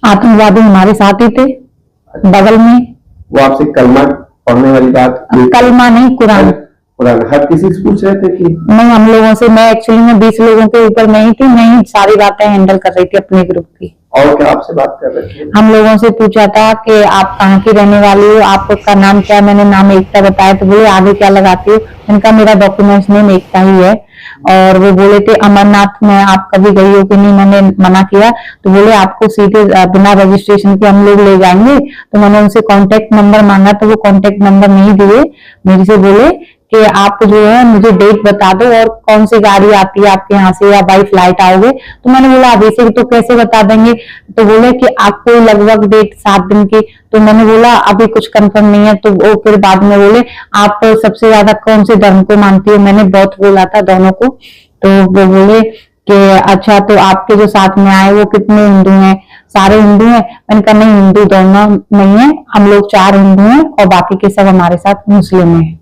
आतंकवादी हमारे साथ ही थे, बगल में। वो आपसे कलमा पढ़ने वाली बात? कलमा नहीं, कुरान। कुरान हर किसी से पूछ रहे थे कि नहीं? हम लोगों से, मैं एक्चुअली में 20 लोगों के ऊपर नहीं थी, मैं ही सारी बातें हैंडल कर रही थी अपने ग्रुप की। और क्या आपसे बात कर रहे थे? हम लोगों से पूछा था कि आप कहाँ की रहने वाली हो, आपका नाम क्या है, मैंने नाम एकता बताया, तो बोले आगे क्या लगाती हो, उनका मेरा डॉक्यूमेंट्स नेम एकता ही है। और वो बोले थे अमरनाथ में आप कभी गई हो कि नहीं, मैंने मना किया, तो बोले आपको सीधे बिना रजिस्ट्रेशन के हम लोग ले जाएंगे। तो मैंने उनसे कांटेक्ट नंबर मांगा, तो वो कांटेक्ट नंबर नहीं दिए, मेरे से बोले कि आप जो है मुझे डेट बता दो और कौन सी गाड़ी आती है आपके यहाँ से, या बाई फ्लाइट आओगे। तो मैंने बोला अभी से तो कैसे बता देंगे, तो बोले कि आपको लगभग डेट 7 दिन की। तो मैंने बोला अभी कुछ कंफर्म नहीं है। तो वो फिर बाद में बोले आप सबसे ज्यादा कौन से धर्म को मानती हो, मैंने बौद्ध बोला था दोनों को। तो वो बोले कि अच्छा तो आपके जो साथ में आए वो कितने हिंदू हैं, सारे हिंदू हैं। मैंने कहा नहीं, हिंदू दोनों नहीं है, हम लोग 4 हिंदू हैं और बाकी के सब हमारे साथ मुस्लिम हैं।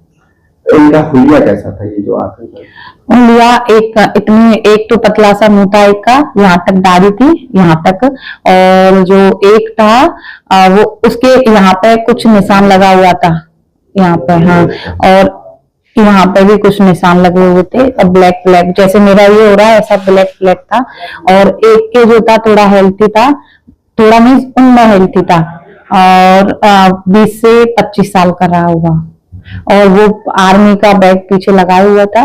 इनका हुलिया कैसा था ये जो आतंक? हुलिया एक तो पतला सा मुंह था, एक का यहाँ तक दाढ़ी थी यहाँ तक, और जो एक था वो उसके यहाँ पे कुछ निशान लगा हुआ था यहाँ पे, हाँ, और यहाँ पे भी कुछ निशान लगे हुए थे, और ब्लैक ब्लैक जैसे मेरा ये हो रहा है ऐसा ब्लैक ब्लैक था। और एक के जो था थोड़ा हेल्थी था, थोड़ा नहीं उनमें हेल्थी था, और 20 से 25 साल का रहा होगा, और वो आर्मी का बैग पीछे लगाया हुआ था।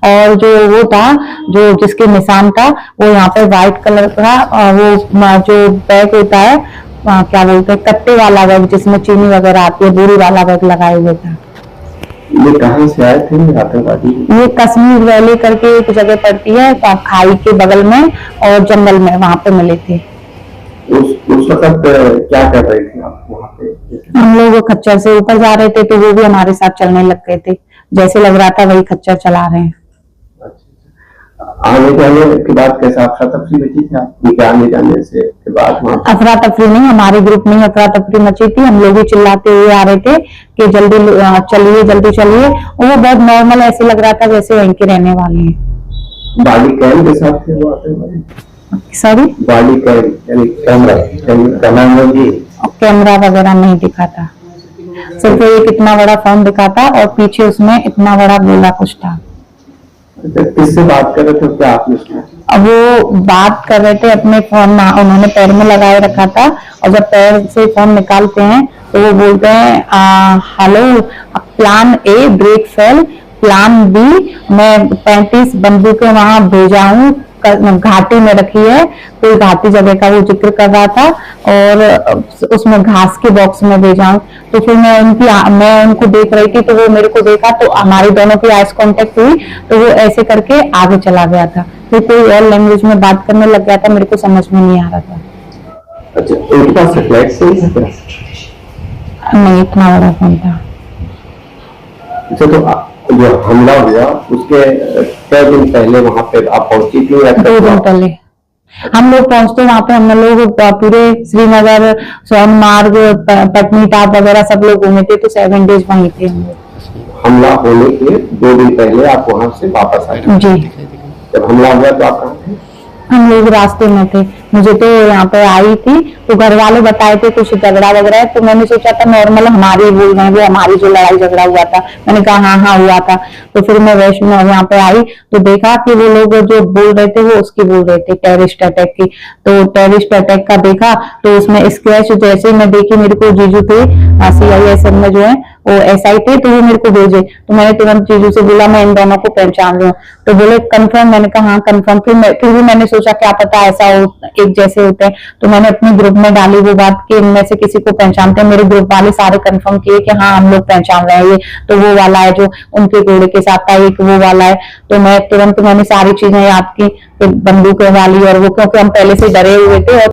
और जो वो था, जो जिसके निशान था, वो यहाँ पे व्हाइट कलर का, वो जो बैग होता है क्या बोलते हैं, कट्टे वाला बैग जिसमें चीनी वगैरह आती है, बोरी वाला बैग लगाए हुए था। ये कहाँ से आए थे आतंकवादी? ये कश्मीर वैली करके एक जगह पड़ती है खाई के बगल में और जंगल में, वहां पे मिले थे। उस वक्त क्या कर रहे थे आप वहाँ पे? हम लोग खच्चर से ऊपर जा रहे थे, तो वो भी हमारे साथ चलने लग गए थे, जैसे लग रहा था वही खच्चर चला रहे हैं। आने जाने के बाद कैसा अफरा तफरी मची थी आपके आने जाने से के बाद? अफरा तफरी नहीं, हमारे ग्रुप में अफरा तफरी मची थी, हम लोग भी चिल्लाते हुए आ रहे थे कि जल्दी चलिए जल्दी चलिए, और वो बहुत नॉर्मल ऐसे लग रहा था जैसे वहीं के रहने वाले हैं। बॉडी कैम के साथ थे वो आते वाले? सॉरी, बॉडी कैम यानी कैमरा वगैरह नहीं दिखा था, सिर्फ एक इतना बड़ा फोन दिखा था और पीछे उसमें इतना बड़ा गोला कुछ था। किससे बात कर रहे थे, क्या आपने सुना? अब वो बात कर रहे थे अपने फोन में, उन्होंने पैर में लगाए रखा था, और जब पैर से फोन निकालते हैं तो वो बोलते हैं hello, plan A break fail, plan B मैं 35 बंदूकें वहां भेजा हूँ, घाटी में रखी है, कोई घाटी जगह का वो जिक्र कर रहा था, और उसमें घास के बॉक्स में भेजा हूँ। तो फिर मैं उनको देख रही थी, तो वो मेरे को देखा, तो हमारी दोनों की आइस कांटेक्ट हुई, तो वो ऐसे करके आगे चला गया था, फिर कोई और लैंग्वेज में बात करने लग गया था, मेरे को समझ में नहीं आ रहा था। अच्छा, उनके पास सैटेलाइट से ही था? नहीं, इतना बड़ा फोन था। अच्छा, तो जो हमला हुआ उसके कई दिन पहले वहां पे आप पहुंची थी? 2 दिन पहले हम लोग पहुंचते, वहां पे हम लोग पूरे श्रीनगर, सोनमार्ग, पत्नीटॉप वगैरह सब लोग घूमे थे, तो 7 डेज वहीं थे हम लोग। हमला होने के 2 दिन पहले आप वहां से वापस आए? जी। जब हमला हुआ तो आप कहाँ थे? हम लोग रास्ते में थे, मुझे तो यहाँ पे आई थी, तो घर वाले बताए थे कुछ झगड़ा वगैरह, तो मैंने सोचा था नॉर्मल हमारे बोल रहे हैं, वो हमारी जो लड़ाई झगड़ा हुआ था, मैंने कहा हाँ हाँ हुआ था। तो फिर मैं वैष्णो यहाँ पे आई, तो देखा कि वो लोग जो बोल रहे थे वो उसकी बोल रहे थे टेररिस्ट अटैक की, तो टेररिस्ट अटैक का देखा, तो उसमें स्केच जैसे मैं देखी, मेरे को जीजू थे CISF में जो है वो SI थे, तो वो मेरे को भेजे, तो मैंने तुरंत जीजू से बोला मैं इन दोनों को पहचान रही हूँ, तो बोले कंफर्म, मैंने कहा हाँ कंफर्म। फिर भी मैंने सोचा क्या पता ऐसा हो, एक जैसे होते हैं, तो मैंने अपने ग्रुप में डाली वो बात कि इनमें से किसी को पहचानते हैं, मेरे ग्रुप वाले सारे कंफर्म किए कि हाँ हम लोग पहचान रहे हैं, ये तो वो वाला है जो उनके घोड़े के साथ था, एक वो वाला है। तो मैं तुरंत मैंने सारी चीजें याद की, बंदूक वाली और वो, क्योंकि हम पहले से डरे हुए थे। और